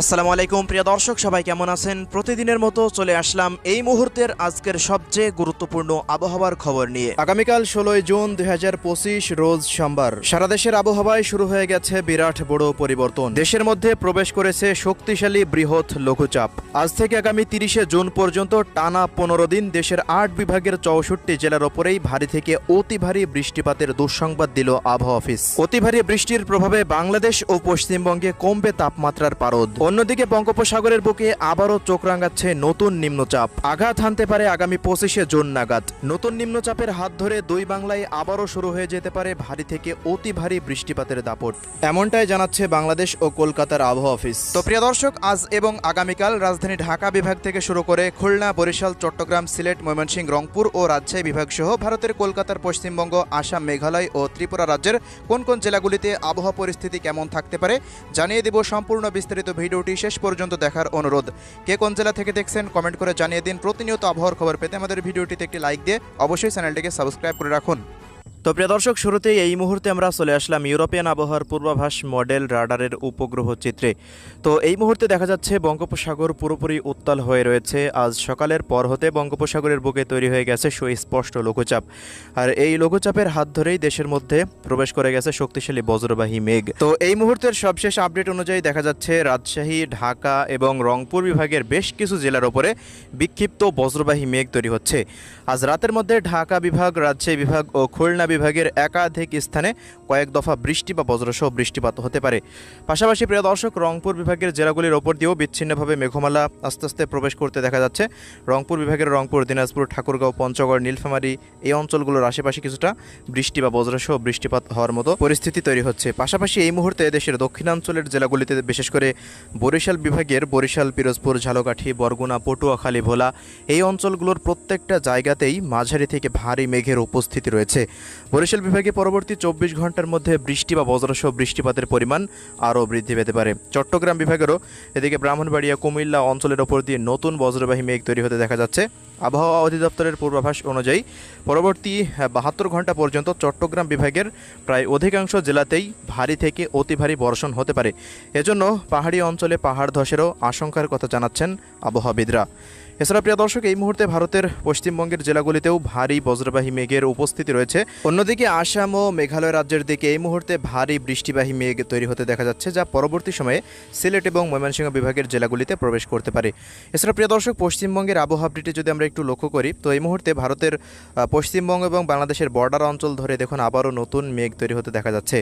আসসালামু আলাইকুম প্রিয় দর্শক, সবাই কেমন আছেন? প্রতিদিনের মতো চলে আসলাম এই মুহূর্তের আজকের সবচেয়ে গুরুত্বপূর্ণ আবহাওয়ার খবর নিয়ে। আগামীকাল 16 জুন 2025 রোজ সোমবার সারা দেশের আবহাওয়ায় শুরু হয়ে গেছে বিরাট বড় পরিবর্তন। দেশের মধ্যে প্রবেশ করেছে শক্তিশালী বৃহৎ লঘুচাপ। আজ থেকে আগামী 30 জুন পর্যন্ত টানা 15 দিন দেশের 8 বিভাগের 64 জেলার ওপরেই ভারী থেকে অতি ভারী বৃষ্টিপাতের দুঃসংবাদ দিল আবহাওয়া অফিস। অতি ভারী বৃষ্টির প্রভাবে বাংলাদেশ ও পশ্চিমবঙ্গে কমবে তাপমাত্রার পারদ। অন্যদিকে বঙ্গোপসাগরের বুকে আবারও চোখ রাঙাচ্ছে নতুন নিম্নচাপ। আঘাত হানতে পারে আগামী 25 জুন নাগাদ। নতুন নিম্নচাপের হাত ধরে দুই বাংলায় আবারও শুরু হয়ে যেতে পারে ভারী থেকে অতি ভারী বৃষ্টিপাতের দাপট, এমনটাই জানাচ্ছে বাংলাদেশ ও কলকাতার আবহাওয়া অফিস। তো প্রিয় দর্শক, আজ এবং আগামীকাল রাজধানী ঢাকা বিভাগ থেকে শুরু করে খুলনা, বরিশাল, চট্টগ্রাম, সিলেট, ময়মনসিংহ, রংপুর ও রাজশাহী বিভাগ সহ ভারতের কলকাতার পশ্চিমবঙ্গ, আসাম, মেঘালয় ও ত্রিপুরা রাজ্যের কোন কোন জেলাগুলিতে আবহাওয়া পরিস্থিতি কেমন থাকতে পারে জানিয়ে দেব। সম্পূর্ণ বিস্তারিত ভিডিওটি শেষ পর্যন্ত দেখার অনুরোধ। কে কোন জেলা থেকে দেখছেন কমেন্ট করে জানিয়ে দিন। প্রতিনিয়ত আবহাওয়ার খবর পেতে আমাদের ভিডিওটিতে একটি লাইক দিয়ে অবশ্যই চ্যানেলটিকে সাবস্ক্রাইব করে রাখুন। তো প্রিয় দর্শক, শুরুতেই এই মুহূর্তে আমরা চলে আসলাম ইউরোপিয়ান আবহাওয়ার পূর্বাভাস মডেল রাডারের উপগ্রহ চিত্রে। তো এই মুহূর্তে দেখা যাচ্ছে বঙ্গোপসাগর পুরোপুরি উত্তাল হয়ে রয়েছে। আজ সকালের পর হতে বঙ্গোপসাগরের বুকে তৈরি হয়ে গেছে সুস্পষ্ট লঘুচাপ, আর এই লঘুচাপের হাত ধরেই দেশের মধ্যে প্রবেশ করে গেছে শক্তিশালী বজ্রবাহী মেঘ। তো এই মুহূর্তের সবশেষ আপডেট অনুযায়ী দেখা যাচ্ছে রাজশাহী, ঢাকা এবং রংপুর বিভাগের বেশ কিছু জেলার ওপরে বিক্ষিপ্ত বজ্রবাহী মেঘ তৈরি হচ্ছে। আজ রাতের মধ্যে ঢাকা বিভাগ, রাজশাহী বিভাগ ও খুলনা বিভাগের একাধিক স্থানে কয়েক দফা বৃষ্টি বা বজ্রসহ বৃষ্টিপাত হতে পারে। পাশাপাশি প্রিয় দর্শক, রংপুর বিভাগের জেলাগুলির ওপর দিয়েও বিচ্ছিন্নভাবে মেঘমালা আস্তে আস্তে প্রবেশ করতে দেখা যাচ্ছে। রংপুর বিভাগের রংপুর, দিনাজপুর, ঠাকুরগাঁও, পঞ্চগড়, নীলফামারী এই অঞ্চলগুলোর আশেপাশে কিছুটা বৃষ্টি বা বজ্রসহ বৃষ্টিপাত হওয়ার মতো পরিস্থিতি তৈরি হচ্ছে। পাশাপাশি এই মুহূর্তে দেশের দক্ষিণাঞ্চলের জেলাগুলিতে বিশেষ করে বরিশাল বিভাগের বরিশাল, পিরোজপুর, ঝালকাঠি, বরগুনা, পটুয়াখালী, ভোলা এই অঞ্চলগুলোর প্রত্যেকটা জায়গাতেই মাঝারি থেকে ভারী মেঘের উপস্থিতি রয়েছে। বরিশাল বিভাগে পরবর্তী 24 ঘন্টার মধ্যে বৃষ্টি বা বজ্রসহ বৃষ্টিপাতের পরিমাণ আরও বৃদ্ধি পেতে পারে। চট্টগ্রাম বিভাগেরও এদিকে ব্রাহ্মণবাড়িয়া, কুমিল্লা অঞ্চলের ওপর দিয়ে নতুন বজ্রবাহী মেঘ তৈরি হতে দেখা যাচ্ছে। আবহাওয়া অধিদপ্তরের পূর্বাভাস অনুযায়ী পরবর্তী 72 ঘন্টা পর্যন্ত চট্টগ্রাম বিভাগের প্রায় অধিকাংশ জেলাতেই ভারী থেকে অতি ভারী বর্ষণ হতে পারে। এজন্য পাহাড়ি অঞ্চলে পাহাড় ধসেরও আশঙ্কার কথা জানাচ্ছেন আবহাওয়াবিদরা। এছাড়া প্রিয় দর্শক, এই মুহূর্তে ভারতের পশ্চিমবঙ্গের জেলাগুলিতেও ভারী বজ্রবাহী মেঘের উপস্থিতি রয়েছে। অন্যদিকে আসাম ও মেঘালয় রাজ্যের দিকে এই মুহূর্তে ভারী বৃষ্টিবাহী মেঘ তৈরি হতে দেখা যাচ্ছে, যা পরবর্তী সময়ে সিলেট এবং ময়মনসিংহ বিভাগের জেলাগুলিতে প্রবেশ করতে পারে। এছাড়া প্রিয় দর্শক, পশ্চিমবঙ্গের আবহাওয়া আপডেটে যদি আমরা একটু লক্ষ্য করি, তো এই মুহূর্তে ভারতের পশ্চিমবঙ্গ এবং বাংলাদেশের বর্ডার অঞ্চল ধরে দেখুন আবারও নতুন মেঘ তৈরি হতে দেখা যাচ্ছে।